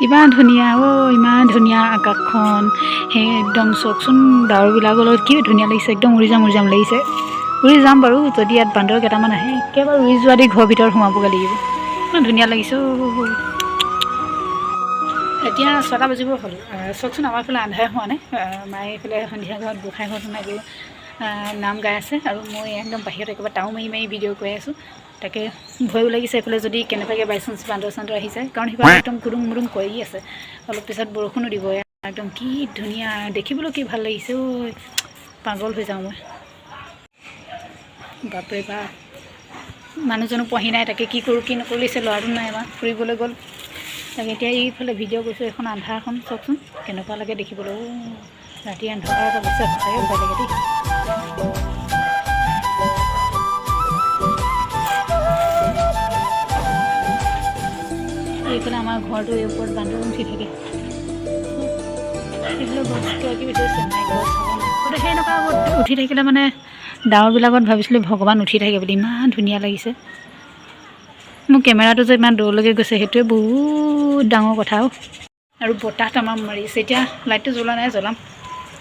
ইমান ধুনীয়া ইমান ধুনীয়া আকাশখন সেই একদম চাওকচোন ডাৱৰবিলাকৰ লগত কি ধুনীয়া লাগিছে একদম উৰি যাম লাগিছে উৰি যাম বাৰু যদি ইয়াত বান্দৰ কেইটামান আহে একেবাৰে উৰি যোৱা দি ঘৰৰ ভিতৰত সোমাবগৈ লাগিব ইমান ধুনীয়া লাগিছে এতিয়া 6টা বাজিব হ'ল চাওকচোন আমাৰ ফালে আন্ধাৰ হোৱা নাই মায়ে এইফালে সন্ধিয়া ঘৰত গোঁসাই ঘৰত সোমাই গৈ নাম গাই আছে আৰু মই একদম বাহিৰত একেবাৰে টাও মাৰি ভিডিঅ' কৰি আছোঁ তাকে ভয়ো লাগিছে এইফালে যদি কেনেবাকৈ বাই চান্স বান্দৰ আহি যায় কাৰণ সিফালে একদম কুডুম মুডুম কৰি আছে অলপ পিছত বৰষুণো দিব একদম কি ধুনীয়া দেখিবলৈ কি ভাল লাগিছে পাগল হৈ যাওঁ মই বাপৰে বাপ মানুহজনো পঢ়ি নাই তাকে কি কৰোঁ কি নকৰিছে ল'ৰাটো নাই আমাৰ ফুৰিবলৈ গ'ল তাকে এতিয়া এইফালে ভিডিঅ' কৰিছোঁ এখন আন্ধাৰখন চাওকচোন কেনেকুৱা লাগে দেখিবলৈ ৰাতি আন্ধাৰ এটা বস্তু সঁচাকৈ ভয় লাগে দেই এইফালে আমাৰ ঘৰটো এই ওপৰত বান্দৰ উঠি থাকে এইফালে গছ কিবাকিবি থৈছে নাই গছ গতিকে সেনেকুৱা আগত উঠি থাকিলে মানে ডাৱৰবিলাকত ভাবিছিলোঁ ভগৱান উঠি থাকে বুলি ইমান ধুনীয়া লাগিছে মোৰ কেমেৰাটো যে ইমান দূৰলৈকে গৈছে সেইটোৱে বহুত ডাঙৰ কথা আৰু বতাহ তামাম মাৰিছে এতিয়া লাইটটো জ্বলা নাই জ্বলাম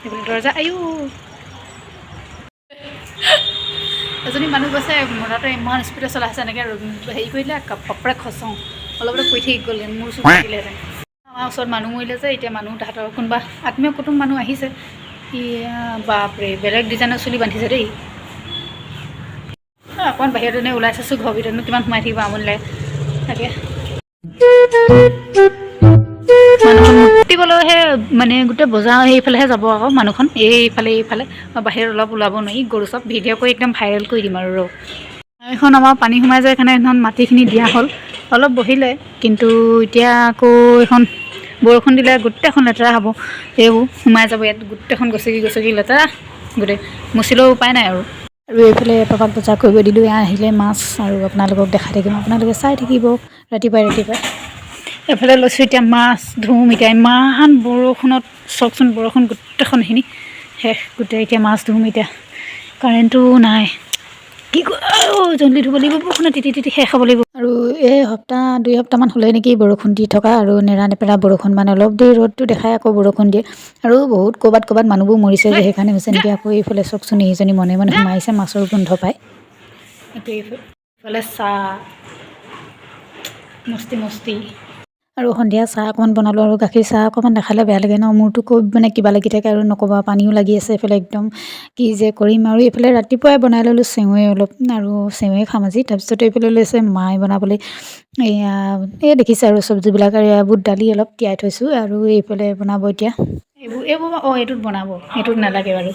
এইফালে দৰজা এজনী মানুহ গৈছে মনতে ইমান স্পীডে চলাইছে এনেকৈ হেৰি কৰিলে ফপৰে খচওঁ অলপ পৰি থাকি গ'লে মোৰ ওচৰত থাকিলেহেঁতেন আমাৰ ওচৰত মানুহ মৰিলে যে এতিয়া মানুহ তাহাঁতৰ কোনোবা আত্মীয় কুটুম মানুহ আহিছে বাপৰে বেলেগ ডিজাইনৰ চুলি বান্ধিছে দেই অকণমান বাহিৰত এনে ওলাই চাইছোঁ ঘৰৰ ভিতৰতনো কিমান সোমাই থাকিব আমনি লাগে তাকে মানুহখন মুতিবলৈহে মানে গোটেই বজাৰ সেইফালেহে যাব আকৌ মানুহখন এইফালে বাহিৰত অলপ ওলাব নোৱাৰি গৰু চব ভিডিঅ' কৰি একদম ভাইৰেল কৰি দিম আৰু এইখন আমাৰ পানী সোমাই যায় কাৰণে এইখন মাটিখিনি দিয়া হ'ল অলপ বহিলে কিন্তু এতিয়া আকৌ এইখন বৰষুণ দিলে গোটেইখন লেতেৰা হ'ব এইবোৰ সোমাই যাব ইয়াত গোটেইখন গছকি লেতেৰা গোটেই মুচিলেও উপায় নাই আৰু এইফালে পাপাক বজাৰ কৰিব দিলোঁ আহিলে মাছ আৰু আপোনালোকক দেখাই থাকিম আপোনালোকে চাই থাকিব ৰাতিপুৱাই এইফালে লৈছোঁ এতিয়া মাছ ধুম এতিয়া ইমান বৰষুণত চাওকচোন বৰষুণ গোটেইখনখিনি শেষ গোটেই এতিয়া মাছ ধুম এতিয়া কাৰেণ্টটো নাই কি জলদি ধুব লাগিব বৰষুণত তিতি শেষ হ'ব লাগিব আৰু এই সপ্তাহ 2 সপ্তাহমান হ'লে নেকি বৰষুণ দি থকা আৰু নেৰা বৰষুণ মানে অলপ দেৰি ৰ'দটো দেখাই আকৌ বৰষুণ দিয়ে আৰু বহুত ক'ৰবাত মানুহবোৰ মৰিছে যে সেইকাৰণে হৈছে নেকি আকৌ এইফালে চাওকচোন এইজনী মনে সোমাইছে মাছৰ গোন্ধ পায় এইফালে চাহ মস্তি আৰু সন্ধিয়া চাহ অকণমান বনালোঁ আৰু গাখীৰ চাহ অকণমান নাখালে বেয়া লাগে ন মোৰতো মানে কিবা লাগি থাকে আৰু নক'বা পানীও লাগি আছে এইফালে একদম কি যে কৰিম আৰু এইফালে ৰাতিপুৱাই বনাই ল'লোঁ চেৱৈ অলপ আৰু চেৱৈ খাম আজি তাৰপিছত এইফালে লৈছে মায়ে বনাবলৈ এই দেখিছে আৰু চব্জিবিলাক আৰু বুট দালি অলপ তিয়াই থৈছোঁ আৰু এইফালে বনাব এতিয়া এইবোৰ এইটোত বনাব এইটোত নালাগে বাৰু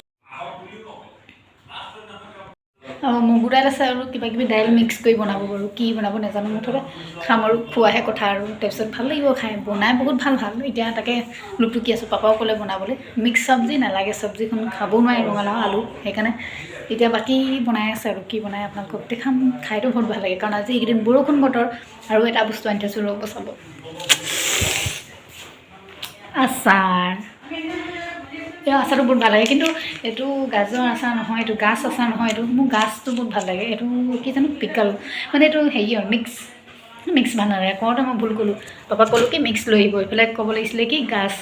মগু দাইল আছে আৰু কিবাকিবি দাইল মিক্স কৰি বনাব বাৰু কি বনাব নাজানো মুঠতে খাম আৰু খোৱাহে কথা আৰু তাৰপিছত ভাল লাগিব খাই বনাই বহুত ভাল এতিয়া তাকে লুটুকি আছোঁ পাপাও ক'লে বনাবলৈ মিক্স চব্জি নালাগে চব্জিখন খাবও নোৱাৰি ৰঙালাও আলু সেইকাৰণে এতিয়া বাকী বনাই আছে আৰু কি বনাই আপোনালোকক দেখাম খাইতো বহুত ভাল লাগে কাৰণ আজি এইকেইদিন বৰষুণ বতৰ আৰু এটা বস্তু আনি থৈছোঁ ৰ'ব চাব আচাৰ এই আচাৰটো বহুত ভাল লাগে কিন্তু এইটো গাজৰ আচাৰ নহয় এইটো গাছ আচাৰ নহয় এইটো মোৰ গাছটো বহুত ভাল লাগে এইটো কি জানো পিকল মানে এইটো হেৰি আৰু মিক্স ভাল নালাগে কওঁতে মই ভুল ক'লোঁ পাপাক ক'লোঁ কি মিক্স লৈ আহিব এইফালে ক'ব লাগিছিলে কি গাছ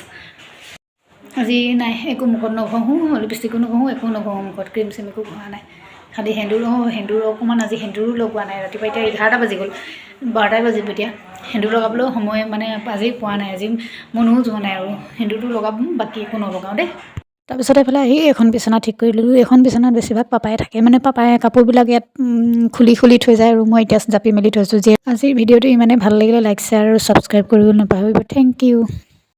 আজি নাই একো মুখত নঘঁহোঁ লিপষ্টিকো নঘঁহোঁ একো নঘঁহোঁ মুখত ক্ৰীম চিম একো ঘঁহা নাই খালি সেন্দুৰ অকণমান আজি সেন্দুৰো লগোৱা নাই ৰাতিপুৱা এতিয়া 11টা বাজি গ'ল 12টাই বাজিব এতিয়া সেন্দুৰ লগাবলৈও সময় মানে আজি পোৱা নাই আজি মনো যোৱা নাই আৰু সেন্দুৰটো লগাম বাকী একো নলগাওঁ দেই তাৰপিছত এইফালে আহি এখন বিচনা ঠিক কৰি ল'লোঁ এখন বিচনাত বেছিভাগ পাপাই থাকে মানে পাপাই কাপোৰবিলাক ইয়াত খুলি থৈ যায় আৰু মই এতিয়া জাপি মেলি থৈছোঁ যে আজিৰ ভিডিঅ'টো ইমানেই ভাল লাগিলে লাইক শ্বেয়াৰ আৰু ছাবস্ক্ৰাইব কৰিবলৈ নাপাহৰিব থেংক ইউ